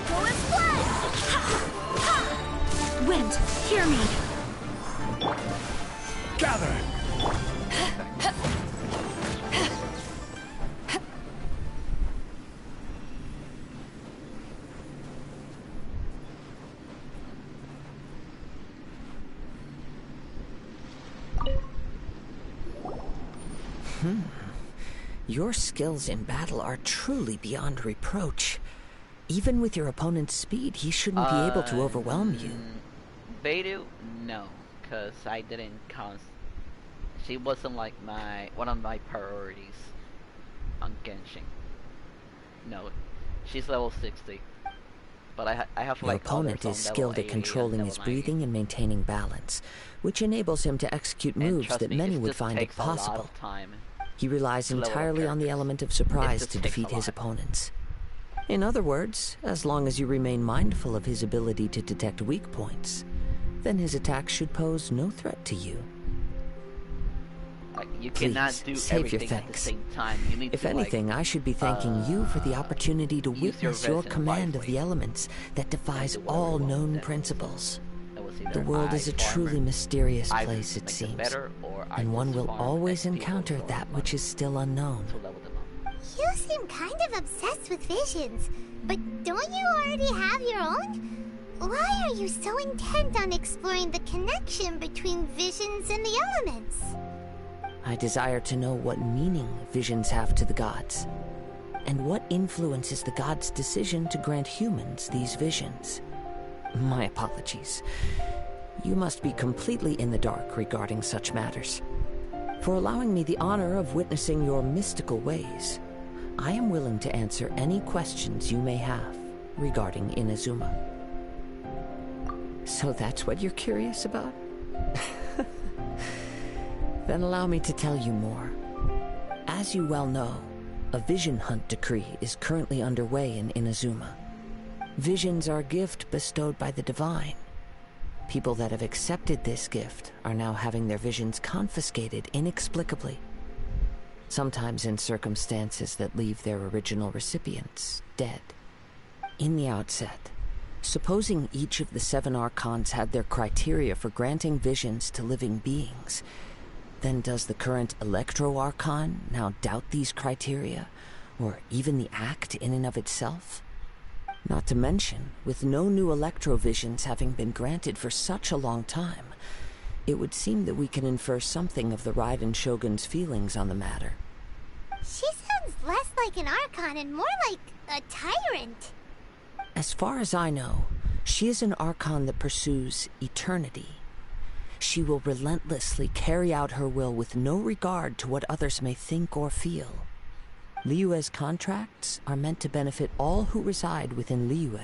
Go and play! Wind, hear me! Gather! Your skills in battle are truly beyond reproach. Even with your opponent's speed, he shouldn't be able to overwhelm you. Beidou, no, because I didn't count. She wasn't like one of my priorities on Genshin. No, she's level 60. But I have Your like opponent is skilled at controlling his breathing and maintaining balance, which enables him to execute moves that many would find impossible. He relies entirely on the element of surprise to defeat his opponents. In other words, as long as you remain mindful of his ability to detect weak points, then his attacks should pose no threat to you. You cannot do save your everything at the thanks. same time. You need If to, anything, I should be thanking you for the opportunity to use your witness your resin command of wisely. the elements that defies do whatever all you want known with them. principles. That was either The world is a I truly farmer, mysterious I place, it make them seems, better, or I and one just will farm always XP encounter for that money which is still unknown. to level them up. You seem kind of obsessed with visions, but don't you already have your own? Why are you so intent on exploring the connection between visions and the elements? I desire to know what meaning visions have to the gods, and what influences the gods' decision to grant humans these visions. My apologies. You must be completely in the dark regarding such matters. For allowing me the honor of witnessing your mystical ways, I am willing to answer any questions you may have regarding Inazuma. So that's what you're curious about? Then allow me to tell you more. As you well know, a vision hunt decree is currently underway in Inazuma. Visions are a gift bestowed by the divine. People that have accepted this gift are now having their visions confiscated inexplicably. Sometimes in circumstances that leave their original recipients dead. In the outset, supposing each of the 7 Archons had their criteria for granting visions to living beings, then does the current Electro Archon now doubt these criteria, or even the act in and of itself? Not to mention, with no new Electro visions having been granted for such a long time, it would seem that we can infer something of the Raiden Shogun's feelings on the matter. She sounds less like an Archon and more like a tyrant. As far as I know, she is an Archon that pursues eternity. She will relentlessly carry out her will with no regard to what others may think or feel. Liyue's contracts are meant to benefit all who reside within Liyue.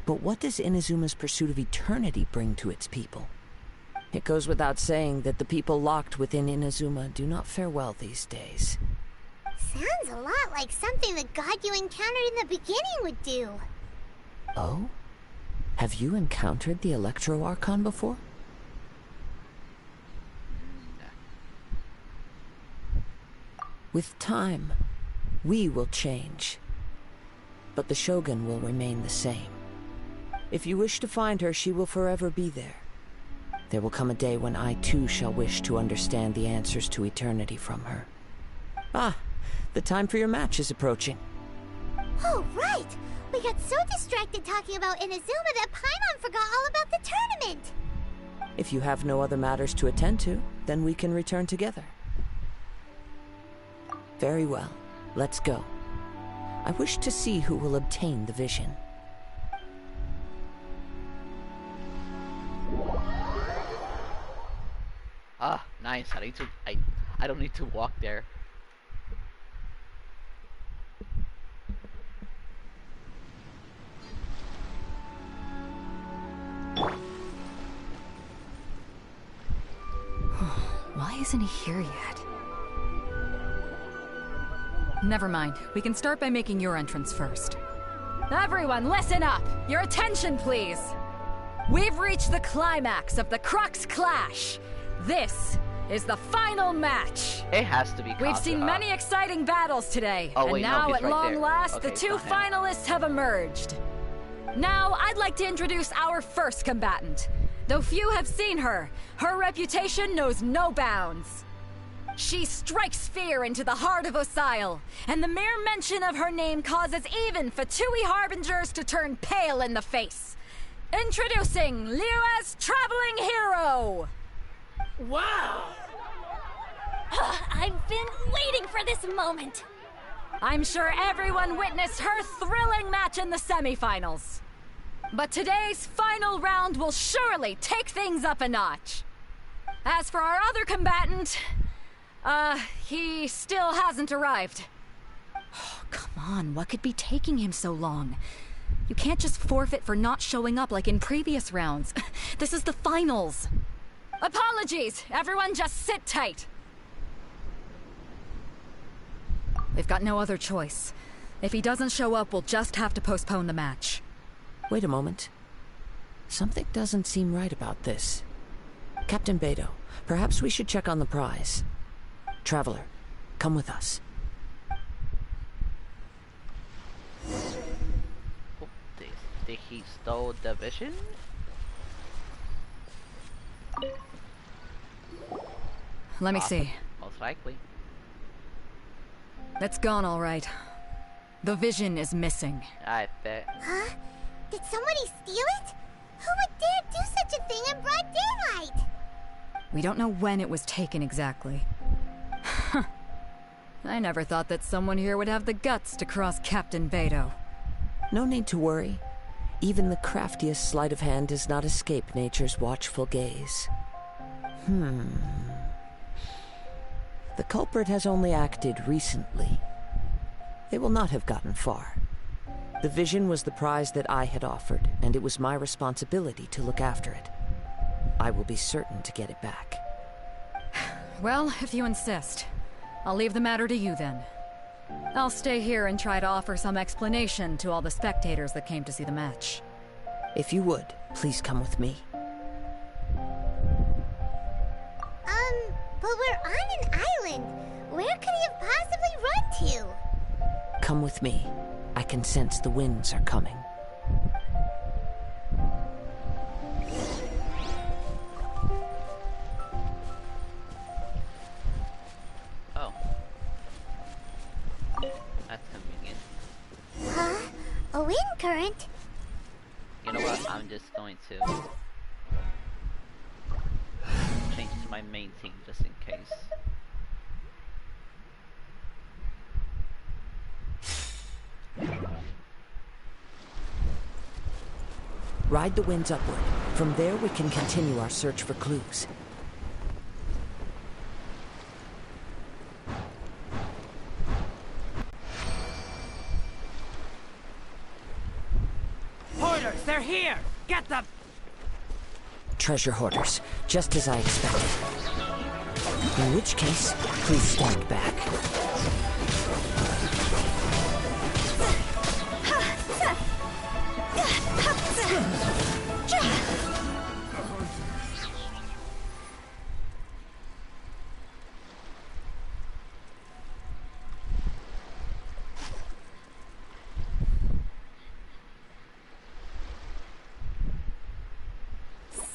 But what does Inazuma's pursuit of eternity bring to its people? It goes without saying that the people locked within Inazuma do not fare well these days. Sounds a lot like something the god you encountered in the beginning would do. Oh? Have you encountered the Electro Archon before? With time, we will change. But the Shogun will remain the same. If you wish to find her, she will forever be there. There will come a day when I too shall wish to understand the answers to eternity from her. Ah, the time for your match is approaching. Oh, right! We got so distracted talking about Inazuma that Paimon forgot all about the tournament! If you have no other matters to attend to, then we can return together. Very well. Let's go. I wish to see who will obtain the vision. Ah, nice. I don't need to walk there. Why isn't he here yet? Never mind. We can start by making your entrance first. Everyone, listen up! Your attention, please! We've reached the climax of the Crux Clash! This is the final match! It has to be We've seen many exciting battles today, Oh, and wait, no, now he's at right long there. last, Okay, the it's two not him. finalists have emerged. Now, I'd like to introduce our first combatant. Though few have seen her, her reputation knows no bounds. She strikes fear into the heart of Osile, and the mere mention of her name causes even Fatui Harbingers to turn pale in the face. Introducing Liyue's Traveling Hero! Wow! I've been waiting for this moment. I'm sure everyone witnessed her thrilling match in the semifinals. But today's final round will surely take things up a notch. As for our other combatant, he still hasn't arrived. Oh, come on, what could be taking him so long? You can't just forfeit for not showing up like in previous rounds. This is the finals. Apologies, everyone just sit tight. We've got no other choice. If he doesn't show up, we'll just have to postpone the match. Wait a moment. Something doesn't seem right about this. Captain Beto, perhaps we should check on the prize. Traveler, come with us. Oh, did he stole the vision? Let me see. Most likely. It's gone all right. The vision is missing. I bet. Huh? Did somebody steal it? Who would dare do such a thing in broad daylight? We don't know when it was taken exactly. I never thought that someone here would have the guts to cross Captain Beto. No need to worry. Even the craftiest sleight of hand does not escape nature's watchful gaze. The culprit has only acted recently. They will not have gotten far. The vision was the prize that I had offered, and it was my responsibility to look after it. I will be certain to get it back. Well, if you insist. I'll leave the matter to you then. I'll stay here and try to offer some explanation to all the spectators that came to see the match. If you would, please come with me. But we're on an island. Where could he have possibly run to? Come with me. I can sense the winds are coming. Oh. That's convenient. Huh? A wind current? You know what? I'm just going to change to my main team just in case. Ride the winds upward. From there we can continue our search for clues. Hoarders, they're here! Get them! Treasure hoarders, just as I expected. In which case, please stand back.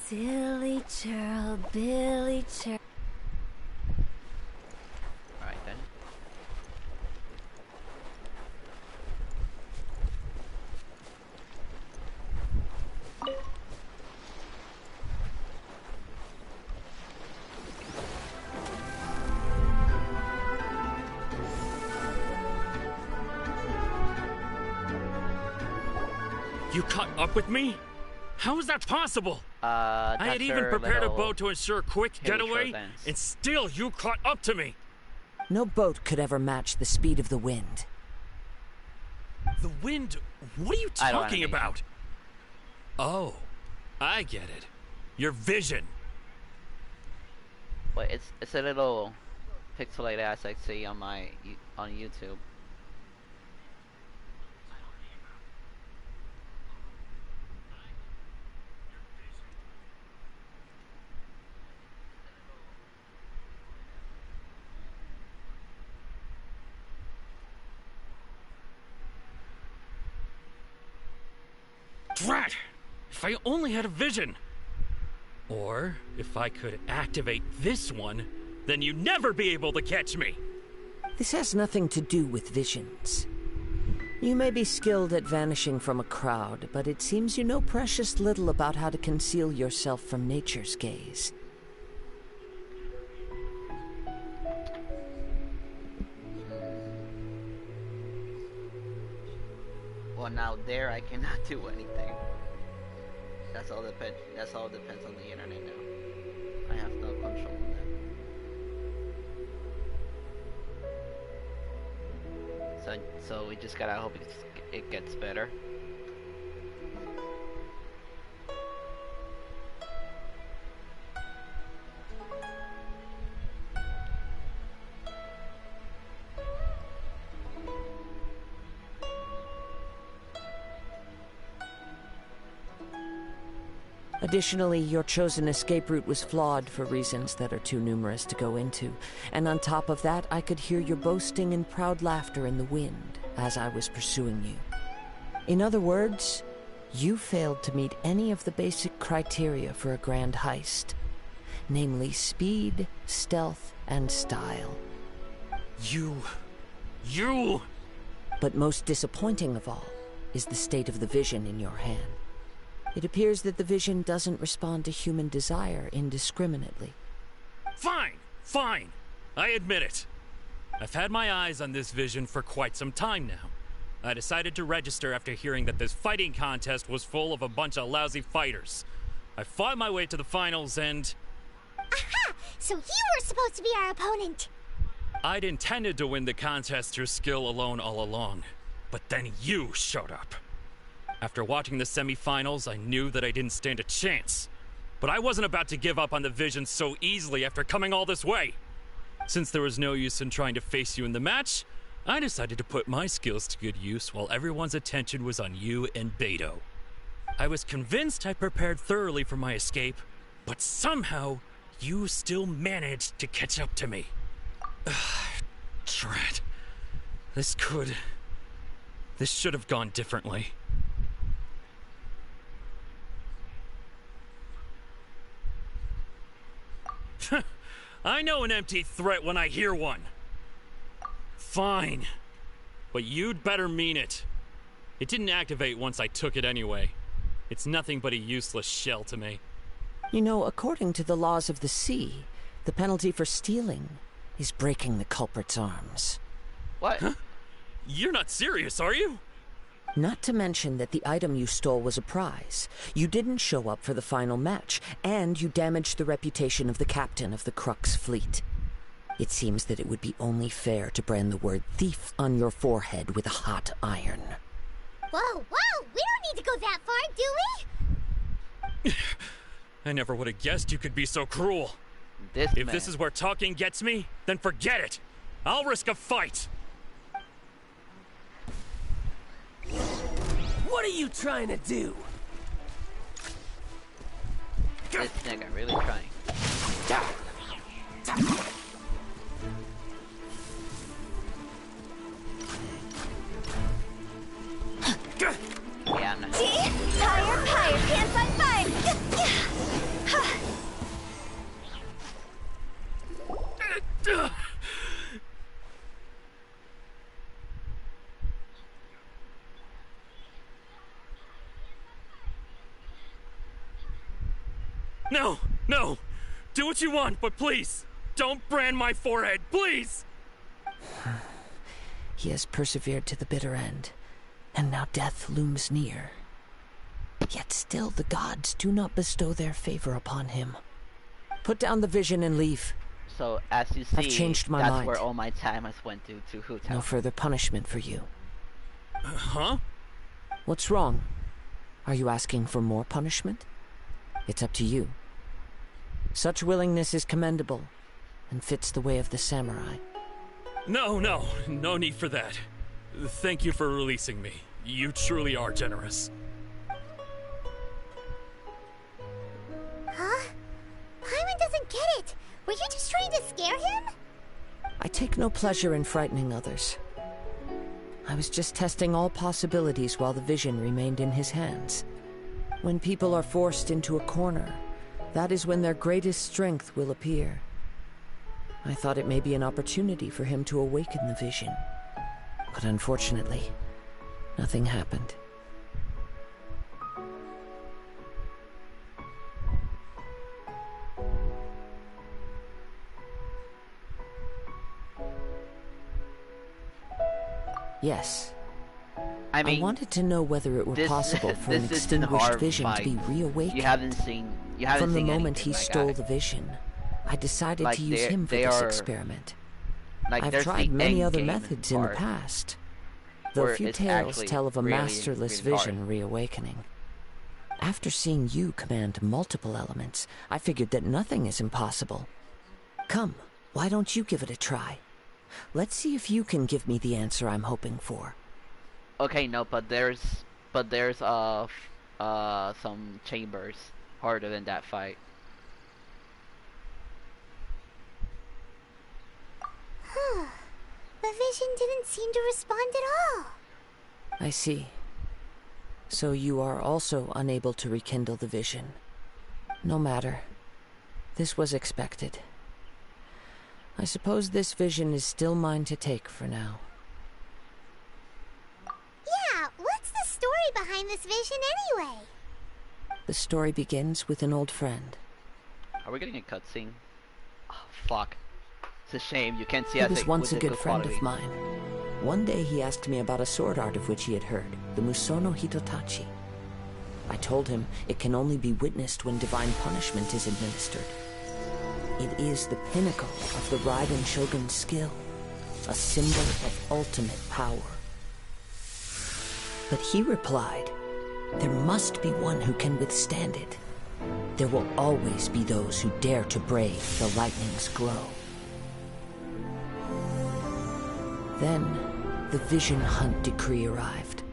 Silly churl, Billy churl. Alright then. You caught up with me? How is that possible? I had even prepared a boat to ensure a quick getaway, and still you caught up to me. No boat could ever match the speed of the wind. The wind? What are you talking about? Oh, I get it. Your vision. But it's a little pixelated as I see on YouTube. Drat! If I only had a vision! Or, if I could activate this one, then you'd never be able to catch me! This has nothing to do with visions. You may be skilled at vanishing from a crowd, but it seems you know precious little about how to conceal yourself from nature's gaze. Well, now there I cannot do anything. That's all depends on the internet now. I have no control on that. So we just gotta hope it gets better. Additionally, your chosen escape route was flawed for reasons that are too numerous to go into. And on top of that, I could hear your boasting and proud laughter in the wind as I was pursuing you. In other words, you failed to meet any of the basic criteria for a grand heist. Namely, speed, stealth, and style. You... But most disappointing of all is the state of the vision in your hand. It appears that the vision doesn't respond to human desire indiscriminately. Fine. I admit it. I've had my eyes on this vision for quite some time now. I decided to register after hearing that this fighting contest was full of a bunch of lousy fighters. I fought my way to the finals and... Aha! So you were supposed to be our opponent! I'd intended to win the contest through skill alone all along, but then you showed up. After watching the semi-finals, I knew that I didn't stand a chance. But I wasn't about to give up on the vision so easily after coming all this way. Since there was no use in trying to face you in the match, I decided to put my skills to good use while everyone's attention was on you and Beto. I was convinced I prepared thoroughly for my escape, but somehow you still managed to catch up to me. Drat. This should have gone differently. I know an empty threat when I hear one. Fine. But you'd better mean it. It didn't activate once I took it anyway. It's nothing but a useless shell to me. You know, according to the laws of the sea, the penalty for stealing is breaking the culprit's arms. What? Huh? You're not serious, are you? Not to mention that the item you stole was a prize. You didn't show up for the final match, and you damaged the reputation of the captain of the Crux fleet. It seems that it would be only fair to brand the word thief on your forehead with a hot iron. Whoa! We don't need to go that far, do we? I never would have guessed you could be so cruel. If this is where talking gets me, then forget it. I'll risk a fight. What are you trying to do? This nigga really trying. Yeah, I'm not. See? Higher, can't fight. No! Do what you want, but please, don't brand my forehead, please! He has persevered to the bitter end, and now death looms near. Yet still the gods do not bestow their favor upon him. Put down the vision and leave. So, as you see, I've changed my that's mind. where all my time has went to Hu Tao. No further punishment for you. Huh? What's wrong? Are you asking for more punishment? It's up to you. Such willingness is commendable and fits the way of the samurai. No need for that. Thank you for releasing me. You truly are generous. Huh? Paimon doesn't get it. Were you just trying to scare him? I take no pleasure in frightening others. I was just testing all possibilities while the vision remained in his hands. When people are forced into a corner, that is when their greatest strength will appear. I thought it may be an opportunity for him to awaken the vision. But unfortunately, nothing happened. Yes. I mean, I wanted to know whether it were possible for an extinguished vision to be reawakened. You haven't seen From the moment anything, he stole the vision, I decided to use him for this experiment. I've tried many other methods in the past, though few tales tell of a masterless vision reawakening. After seeing you command multiple elements, I figured that nothing is impossible. Come, why don't you give it a try? Let's see if you can give me the answer I'm hoping for. Okay, no, but there's some chambers harder than that fight. The vision didn't seem to respond at all. I see. So you are also unable to rekindle the vision. No matter. This was expected. I suppose this vision is still mine to take for now. Yeah, what's the story behind this vision anyway? The story begins with an old friend. Are we getting a cutscene? Oh, fuck. It's a shame you can't see He us was once a with good the friend quality. of mine. One day he asked me about a sword art of which he had heard, the Musono Hitotachi. I told him it can only be witnessed when divine punishment is administered. It is the pinnacle of the Raiden Shogun's skill, a symbol of ultimate power. But he replied, there must be one who can withstand it. There will always be those who dare to brave the lightning's glow. Then, the Vision Hunt decree arrived.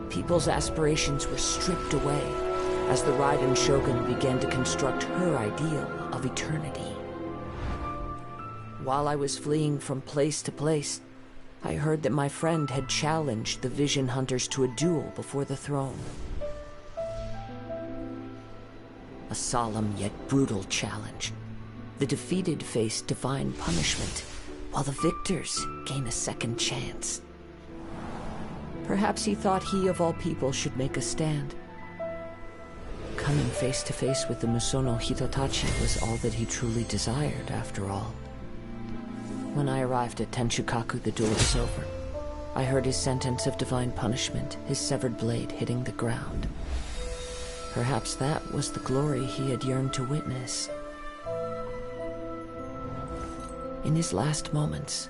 People's aspirations were stripped away as the Raiden Shogun began to construct her ideal of eternity. While I was fleeing from place to place, I heard that my friend had challenged the Vision Hunters to a duel before the throne. A solemn yet brutal challenge. The defeated face divine punishment, while the victors gain a second chance. Perhaps he thought he of all people should make a stand. Coming face to face with the Musono Hitotachi was all that he truly desired, after all. When I arrived at Tenshukaku, the duel was over. I heard his sentence of divine punishment, his severed blade hitting the ground. Perhaps that was the glory he had yearned to witness. In his last moments,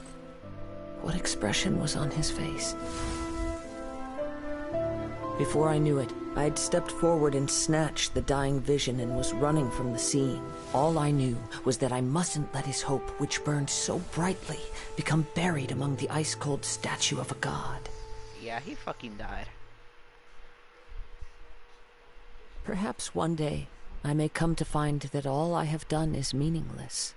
what expression was on his face? Before I knew it, I had stepped forward and snatched the dying vision and was running from the scene. All I knew was that I mustn't let his hope, which burned so brightly, become buried among the ice-cold statue of a god. Yeah, he fucking died. Perhaps one day, I may come to find that all I have done is meaningless.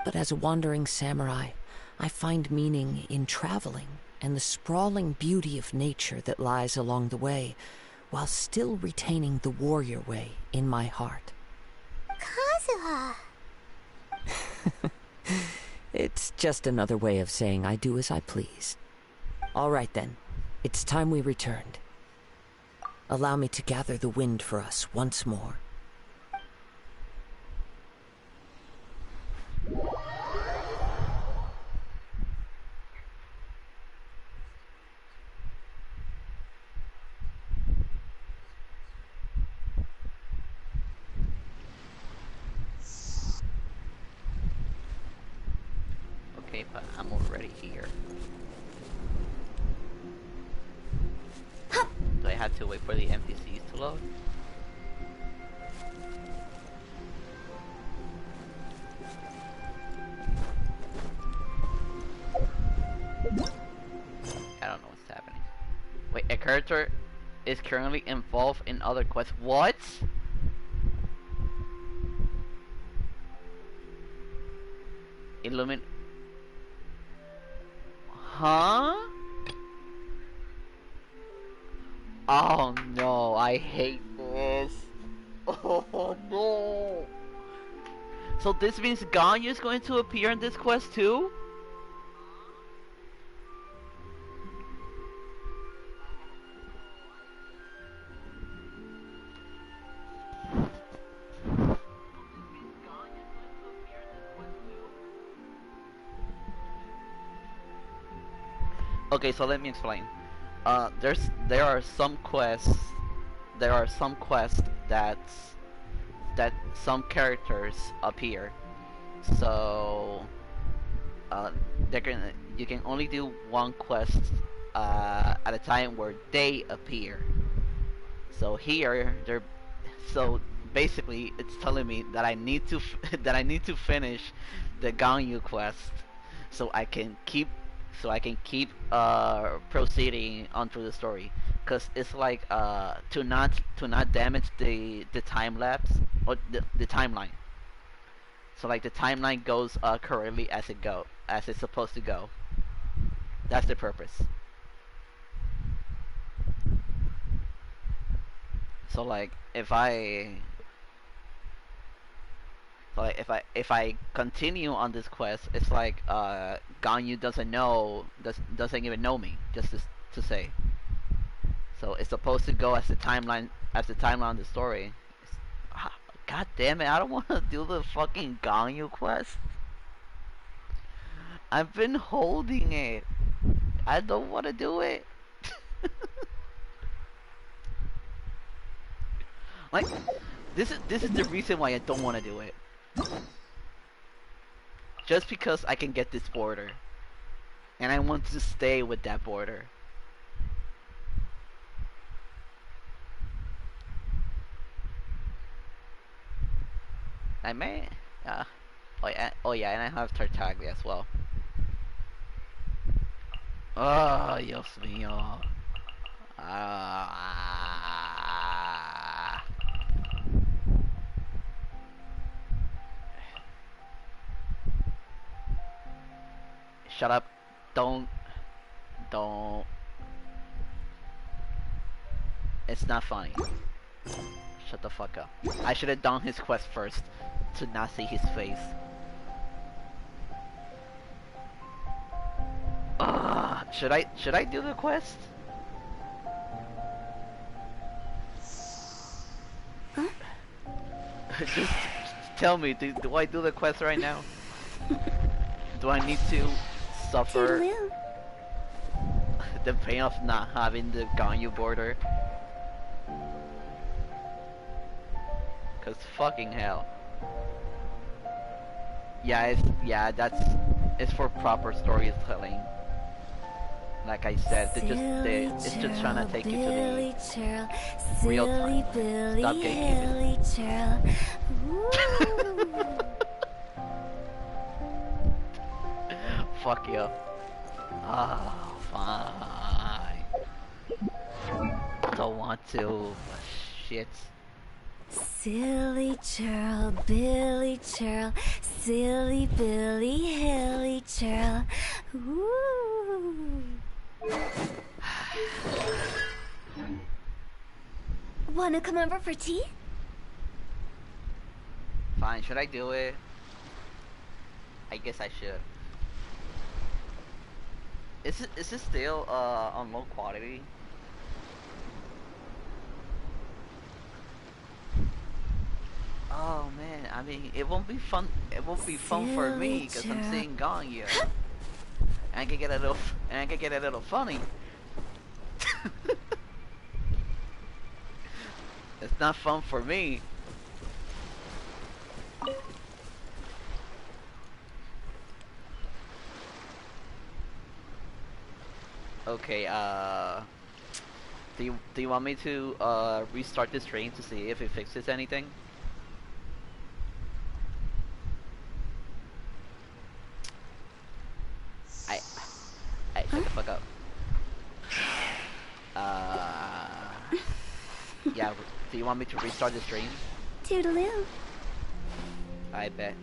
But as a wandering samurai, I find meaning in traveling and the sprawling beauty of nature that lies along the way, while still retaining the warrior way in my heart. Kazuha! It's just another way of saying I do as I please. All right then, it's time we returned. Allow me to gather the wind for us once more. Okay, but I'm already here. Do I have to wait for the NPCs to load? I don't know what's happening. Wait, a character is currently involved in other quests. What? Illumin... Huh? Oh no, I hate this. Oh no. So this means Ganyu is going to appear in this quest too? Okay, so let me explain. There are some quests that some characters appear. So you can only do one quest at a time where they appear. So here so basically it's telling me that I need to that I need to finish the Ganyu quest so I can keep proceeding on through the story, because it's like to not damage the time lapse or the timeline. So like the timeline goes correctly as it's supposed to go. That's the purpose. So like if I continue on this quest, it's like Ganyu doesn't even know me, just to say. So it's supposed to go as the timeline of the story. God damn it! I don't want to do the fucking Ganyu quest. I've been holding it. I don't want to do it. Like this is the reason why I don't want to do it. Just because I can get this border, and I want to stay with that border. I may, oh yeah, and I have Tartaglia as well. Oh, Dios mío. Shut up. Don't. It's not funny. Shut the fuck up. I should have done his quest first to not see his face. Should I do the quest? Huh? Just tell me, do I do the quest right now? Do I need to suffer the pain of not having the Ganyu border? Cause fucking hell. Yeah, it's for proper storytelling. Like I said, it's just trying to take you to the real time. Stop gatekeeping. Fuck you. Oh, fine. Don't want to. Shit. Silly churl, Billy churl, silly Billy, hilly churl. Ooh. Wanna come over for tea? Fine, should I do it? I guess I should. Is it still on low quality? Oh man, I mean, it won't be fun. It won't be fun for me because I'm seeing Ganyu. And I can get a little funny. It's not fun for me. Okay, do you want me to restart the stream to see if it fixes anything? Shut the fuck up. Yeah, do you want me to restart the stream? Toodaloo. I bet.